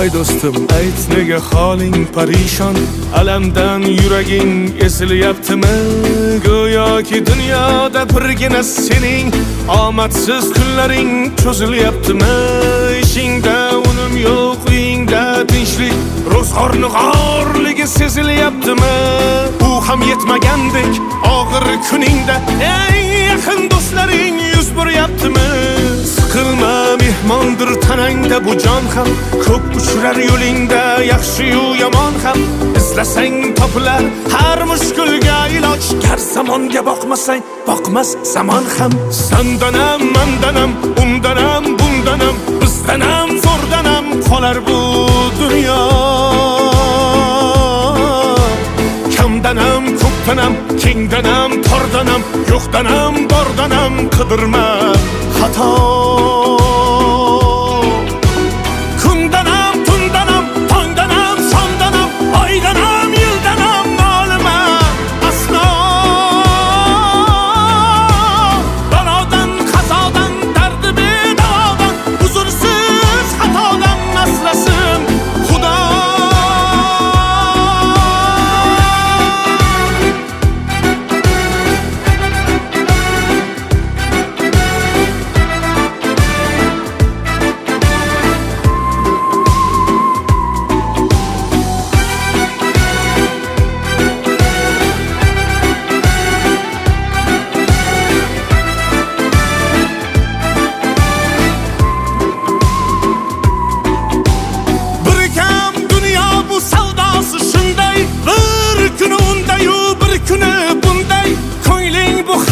Ay do'stim, ayt nega holing parishon, alamdan yuraging esilyaptimi? Go'yoki dunyoda birgina sening omadsiz kunlaring cho'zilyaptimi? Ishingda unum yo'q, uyingda tinchlik, ro'zg'orning g'orligi sezilyaptimi? U ham yetmagandek og'ir kuningda eng yaqin do'stlaring yuz beryaptimi? Siqilma, mehmondir tanangda bu jon ham, ko'p uchrar yo'lingda yaxshi-yu yomon ham. Izlasang topilar har mushkulga iloj, gar zamonga boqmasang boqmas zamon ham. Sandanam, mandanam, undanam, bundanam, bizdanam, zo'rdanam qolar bu dunyo. Kamdanam, ko'pdanam, kengdanam, tordanam, yo'qdanam, bordanam qidirma xato. Kundanam, tundanam, tongdanam, sondanam, oydanam, yildanam nolima aslo. Balodan, qazodan, dardi bedavodan, huzursiz xatodan asrasin Xudo.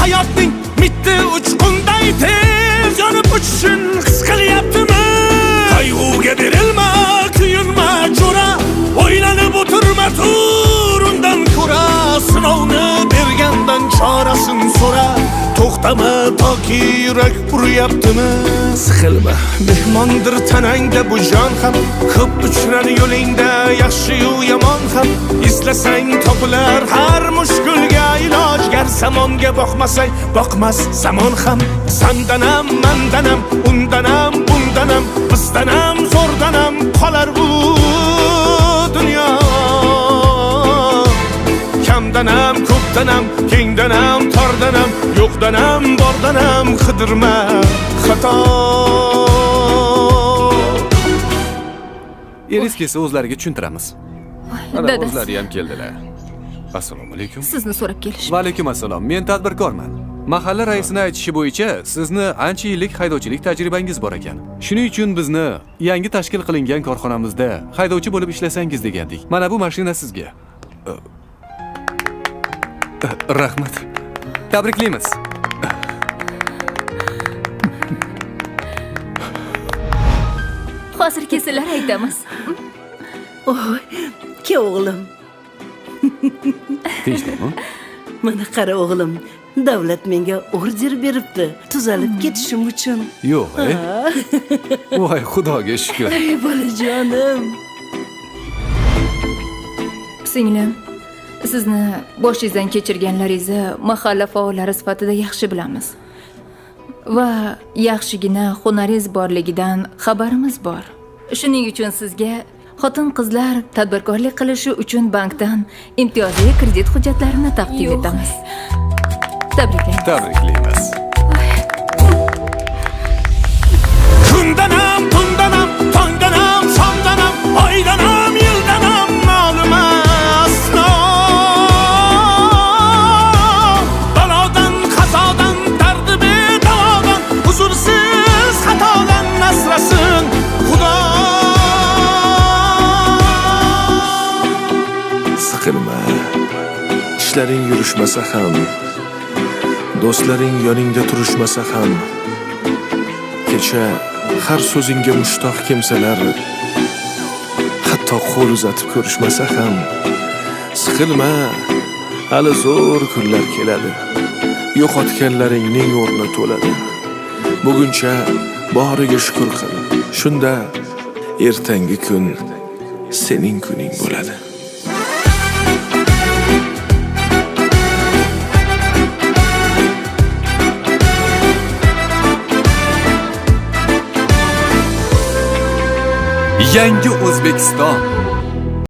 Hayotning mitti uchqunday tez yonib o'tishin his qilyaptimi? Qayg'uga berilma, kuyinma jo'ra, o'ylanib o'tirma, tur undan ko'ra. Sinovni bergandan chorasin so'ra, to'xtama toki yurak uryaptimi? Siqilma, mehmondir tanangda bu jon ham, ko'p uchrar yo'lingda yaxshi-yu yomon ham. Izlasang topilar har mushkulga iloj, gar zamonga boqmasang boqmas zamon ham. Sandanam, mandanam, undanam, bundanam, bizdanam, zo'rdanam qolar bu dunyo. Kamdanam, ko'pdanam, kengdanam, tordanam, yo'qdanam, bordanam qidirma xato. Eringiz kelsa o'zlariga tushuntiramiz. Ana Dadasi. o'zlari ham keldilar. Assalomu alaykum. Sizni so'rab kelishdi. Va alaykum assalom. Men tadbirkorman. Mahalla raisining aytishi bo'yicha sizni ancha yillik haydovchilik tajribangiz bor ekan. Shuning uchun bizni yangi tashkil qilingan korxonamizda haydovchi bo'lib ishlasangiz degandik. Mana bu mashina sizga. Rahmat. Tabriklaymiz. Hozir kelsalar aytamiz. Oy, ke o'g'lim. Tinchlikmi? Mana qara o'g'lim, davlat menga order beribdi, tuzalib ketishim uchun. Yo'q, voy xudoga shukr. Ey bolajonim. Singlim, sizni boshingizdan kechirganlaringizni mahalla faollari sifatida yaxshi bilamiz. Va yaxshigina hunaringiz borligidan xabarimiz bor. Shuning uchun sizga xotin-qizlar tadbirkorlik qilishi uchun bankdan imtiyozli kredit hujjatlarini taqdim etamiz. Tabriklaymiz. Tabriklaymiz. Kundanam, tundanam, tongdanam, sondanam, oydanam, yildanam nolima aslo. Balodan, qazodan, dardi bedavodan, huzursiz xatodan asrasin Xudo. Siqilma, ishlaring yurishmasa ham, do'stlaring yoningda turishmasa ham, kecha har so'zingga mushtoq kimsalar hatto qo'l uzatib ko'rishmasa ham, siqilma, hali zo'r kunlar keladi. Yo'qotganlaringning o'rni to'ladi. Buguncha boriga shukr qil. Shunda ertangi kun sening kuning bo'ladi. Yangi O'zbekiston